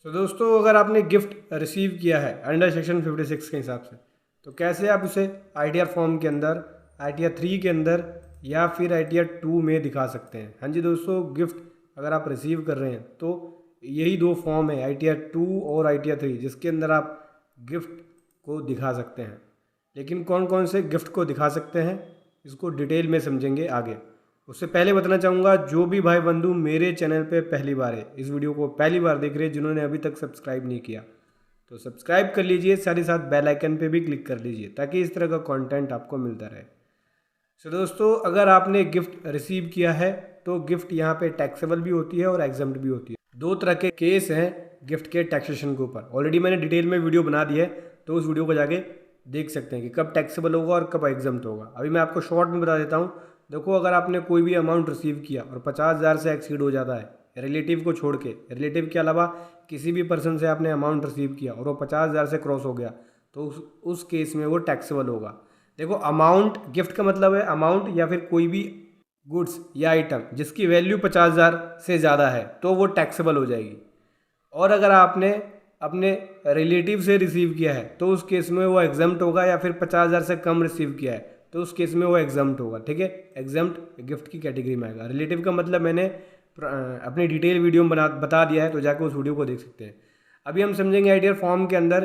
तो दोस्तों अगर आपने गिफ्ट रिसीव किया है अंडर सेक्शन 56 के हिसाब से, तो कैसे आप उसे आईटीआर फॉर्म के अंदर, आईटीआर 3 के अंदर या फिर आईटीआर 2 में दिखा सकते हैं। हाँ जी दोस्तों, गिफ्ट अगर आप रिसीव कर रहे हैं तो यही दो फॉर्म है, आईटीआर 2 और आईटीआर 3, जिसके अंदर आप गिफ्ट को दिखा सकते हैं। लेकिन कौन कौन से गिफ्ट को दिखा सकते हैं इसको डिटेल में समझेंगे आगे। उससे पहले बताना चाहूँगा, जो भी भाई बंधु मेरे चैनल पे पहली बार है, इस वीडियो को पहली बार देख रहे हैं, जिन्होंने अभी तक सब्सक्राइब नहीं किया तो सब्सक्राइब कर लीजिए, साथ ही साथ बेल आइकन पे भी क्लिक कर लीजिए ताकि इस तरह का कंटेंट आपको मिलता रहे। सो दोस्तों, अगर आपने गिफ्ट रिसीव किया है तो गिफ्ट यहाँ पे टैक्सेबल भी होती है और एग्जम्प्ट भी होती है। दो तरह के केस हैं गिफ्ट के टैक्सेशन के ऊपर। ऑलरेडी मैंने डिटेल में वीडियो बना दी है, तो उस वीडियो को जाके देख सकते हैं कि कब टैक्सेबल होगा और कब एग्जम्प्ट होगा। अभी मैं आपको शॉर्ट में बता देता हूँ। देखो, अगर आपने कोई भी अमाउंट रिसीव किया और 50,000 से एक्सीड हो जाता है, रिलेटिव को छोड़ के, रिलेटिव के अलावा किसी भी पर्सन से आपने अमाउंट रिसीव किया और वो 50,000 से क्रॉस हो गया, तो उस केस में वो टैक्सेबल होगा। देखो, अमाउंट, गिफ्ट का मतलब है अमाउंट या फिर कोई भी गुड्स या आइटम जिसकी वैल्यू 50,000 से ज़्यादा है तो वो टैक्सेबल हो जाएगी। और अगर आपने अपने रिलेटिव से रिसीव किया है तो उस केस में वो एग्जम्प्ट होगा, या फिर 50,000 से कम रिसीव किया है तो उस केस में वो एग्जम्प्ट होगा। ठीक है, एग्जम्प्ट गिफ्ट की कैटेगरी में आएगा। रिलेटिव का मतलब मैंने अपनी डिटेल वीडियो में बता दिया है, तो जाकर उस वीडियो को देख सकते हैं। अभी हम समझेंगे आईटीआर फॉर्म के अंदर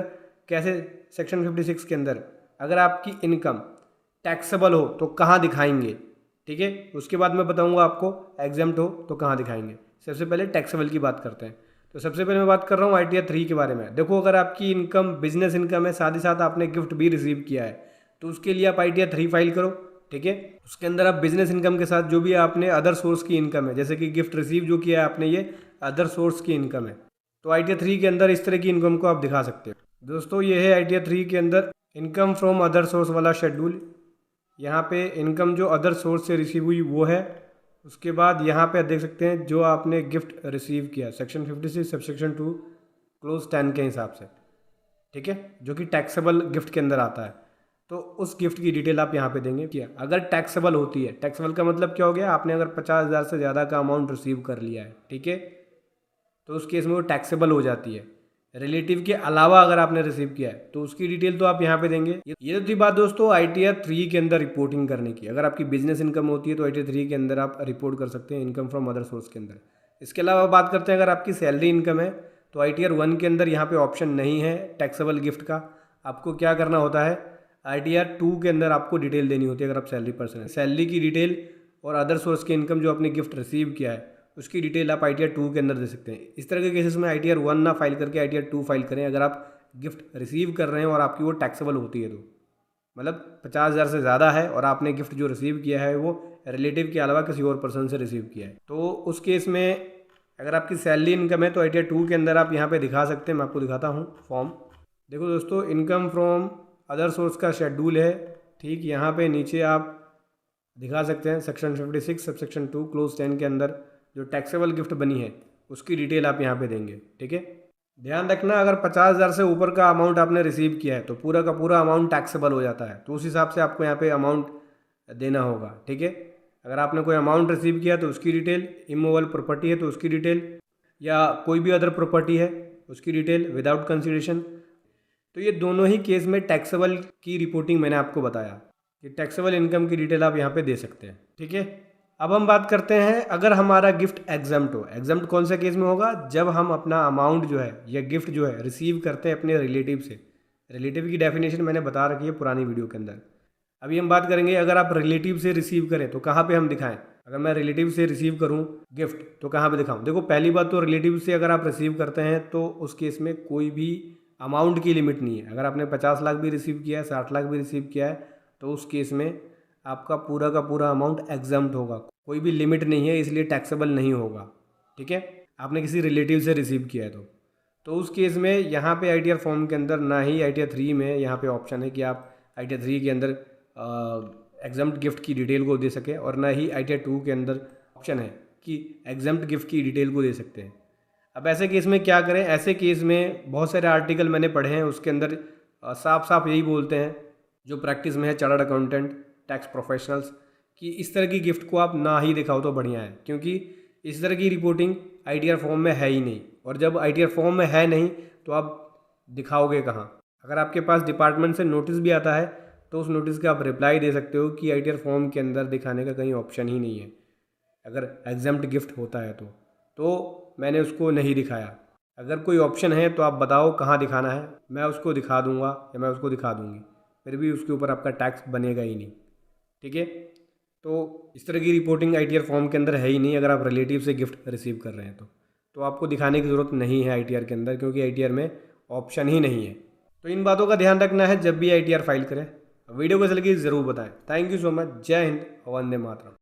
कैसे सेक्शन 56 के अंदर अगर आपकी इनकम टैक्सेबल हो तो कहाँ दिखाएंगे। ठीक है, उसके बाद मैं बताऊंगा आपको एग्जम्प्ट हो तो कहाँ दिखाएंगे। सबसे पहले टैक्सेबल की बात करते हैं। तो सबसे पहले मैं बात कर रहा हूँ आईटीआर 3 के बारे में। देखो, अगर आपकी इनकम बिजनेस इनकम है, साथ ही साथ आपने गिफ्ट भी रिसीव किया है, तो उसके लिए आप आईटीआर 3 फाइल करो। ठीक है, उसके अंदर आप बिजनेस इनकम के साथ जो भी आपने अदर सोर्स की इनकम है, जैसे कि गिफ्ट रिसीव जो किया है आपने, ये अदर सोर्स की इनकम है, तो आईटीआर 3 के अंदर इस तरह की इनकम को आप दिखा सकते हो। दोस्तों, ये है आईटीआर 3 के अंदर इनकम फ्रॉम अदर सोर्स वाला शेड्यूल। यहाँ पे इनकम जो अदर सोर्स से रिसीव हुई वो है। उसके बाद यहाँ पे देख सकते हैं जो आपने गिफ्ट रिसीव किया, सेक्शन 56 सबसेक्शन 2 क्लोज 10 के हिसाब से। ठीक है, जो कि टैक्सेबल गिफ्ट के अंदर आता है, तो उस गिफ्ट की डिटेल आप यहाँ पे देंगे। क्या अगर टैक्सेबल होती है, टैक्सेबल का मतलब क्या हो गया, आपने अगर 50,000 से ज़्यादा का अमाउंट रिसीव कर लिया है, ठीक है, तो उस केस में वो टैक्सेबल हो जाती है। रिलेटिव के अलावा अगर आपने रिसीव किया है तो उसकी डिटेल तो आप यहाँ पे देंगे। ये तो थी बात दोस्तों आईटीआर 3 के अंदर रिपोर्टिंग करने की। अगर आपकी बिजनेस इनकम होती है तो आईटीआर 3 के अंदर आप रिपोर्ट कर सकते हैं इनकम फ्रॉम अदर सोर्स के अंदर। इसके अलावा बात करते हैं, अगर आपकी सैलरी इनकम है तो आईटीआर 1 के अंदर यहाँ पे ऑप्शन नहीं है टैक्सेबल गिफ्ट का। आपको क्या करना होता है, आईटीआर 2 के अंदर आपको डिटेल देनी होती है। अगर आप सैलरी पर्सन है, सैलरी की डिटेल और अदर सोर्स की इनकम जो आपने गिफ्ट रिसीव किया है उसकी डिटेल आप आईटीआर 2 के अंदर दे सकते हैं। इस तरह के केसेस में आईटीआर 1 ना फाइल करके आईटीआर 2 फाइल करें अगर आप गिफ्ट रिसीव कर रहे हैं और आपकी वो टैक्सेबल होती है, तो मतलब 50,000 से ज़्यादा है और आपने गिफ्ट जो रिसीव किया है वो रिलेटिव के अलावा किसी और पर्सन से रिसीव किया है, तो उस केस में अगर आपकी सैलरी इनकम है तो आईटीआर 2 के अंदर आप यहाँ पे दिखा सकते हैं। मैं आपको दिखाता हूँ फॉर्म। देखो दोस्तों, इनकम फ्रॉम अदर सोर्स का शेड्यूल है। ठीक, यहाँ पे नीचे आप दिखा सकते हैं सेक्शन 56 सबसेक्शन 2 क्लोज 10 के अंदर जो टैक्सेबल गिफ्ट बनी है उसकी डिटेल आप यहाँ पे देंगे। ठीक है, ध्यान रखना, अगर 50,000 से ऊपर का अमाउंट आपने रिसीव किया है तो पूरा का पूरा अमाउंट टैक्सेबल हो जाता है, तो उस हिसाब से आपको यहाँ पे अमाउंट देना होगा। ठीक है, अगर आपने कोई अमाउंट रिसीव किया तो उसकी डिटेल, इमूवेबल प्रॉपर्टी है तो उसकी डिटेल, या कोई भी अदर प्रॉपर्टी है उसकी डिटेल विदाउट कंसिडरेशन, तो ये दोनों ही केस में टैक्सेबल की रिपोर्टिंग मैंने आपको बताया कि टैक्सेबल इनकम की डिटेल आप यहाँ पे दे सकते हैं। ठीक है, अब हम बात करते हैं अगर हमारा गिफ्ट एग्जम्प्ट हो। एग्जम्प्ट कौन से केस में होगा, जब हम अपना अमाउंट जो है या गिफ्ट जो है रिसीव करते हैं अपने रिलेटिव से। रिलेटिव की डेफिनेशन मैंने बता रखी है पुरानी वीडियो के अंदर। अभी हम बात करेंगे अगर आप रिलेटिव से रिसीव करें तो कहाँ पे हम दिखाएं। अगर मैं रिलेटिव से रिसीव करूँ गिफ्ट तो कहाँ पे दिखाऊँ। देखो, पहली बात तो रिलेटिव से अगर आप रिसीव करते हैं तो उस केस में कोई भी अमाउंट की लिमिट नहीं है। अगर आपने 50 लाख भी रिसीव किया है, 60 लाख भी रिसीव किया है, तो उस केस में आपका पूरा का पूरा अमाउंट एग्जम्प्ट होगा। कोई भी लिमिट नहीं है, इसलिए टैक्सेबल नहीं होगा। ठीक है, आपने किसी रिलेटिव से रिसीव किया है तो उस केस में यहाँ पे आईटीआर फॉर्म के अंदर ना ही आईटीआर 3 में यहाँ पे ऑप्शन है कि आप आईटीआर 3 के अंदर एग्जम्प्ट गिफ्ट की डिटेल को दे सकें, और ना ही आईटीआर 2 के अंदर ऑप्शन है कि एग्जम्प्ट गिफ्ट की डिटेल को दे सकते हैं। अब ऐसे केस में क्या करें, ऐसे केस में बहुत सारे आर्टिकल मैंने पढ़े हैं, उसके अंदर साफ साफ यही बोलते हैं जो प्रैक्टिस में है चार्टर्ड अकाउंटेंट, टैक्स प्रोफेशनल्स, कि इस तरह की गिफ्ट को आप ना ही दिखाओ तो बढ़िया है। क्योंकि इस तरह की रिपोर्टिंग ITR फॉर्म में है ही नहीं, और जब ITR फॉर्म में है नहीं तो आप दिखाओगे कहाँ। अगर आपके पास डिपार्टमेंट से नोटिस भी आता है तो उस नोटिस का आप रिप्लाई दे सकते हो कि ITR फॉर्म के अंदर दिखाने का कहीं ऑप्शन ही नहीं है। अगर एग्जाम्प्ट गिफ्ट होता है तो मैंने उसको नहीं दिखाया। अगर कोई ऑप्शन है तो आप बताओ कहाँ दिखाना है, मैं उसको दिखा दूंगा या मैं उसको दिखा दूंगी, फिर भी उसके ऊपर आपका टैक्स बनेगा ही नहीं। ठीक है, तो इस तरह की रिपोर्टिंग ITR फॉर्म के अंदर है ही नहीं। अगर आप रिलेटिव से गिफ्ट रिसीव कर रहे हैं तो आपको दिखाने की ज़रूरत नहीं है ITR के अंदर, क्योंकि ITR में ऑप्शन ही नहीं है। तो इन बातों का ध्यान रखना है जब भी ITR फाइल करें। वीडियो कैसे लगी ज़रूर बताएं। Thank you so much. जय हिंद, वंदे मातरम।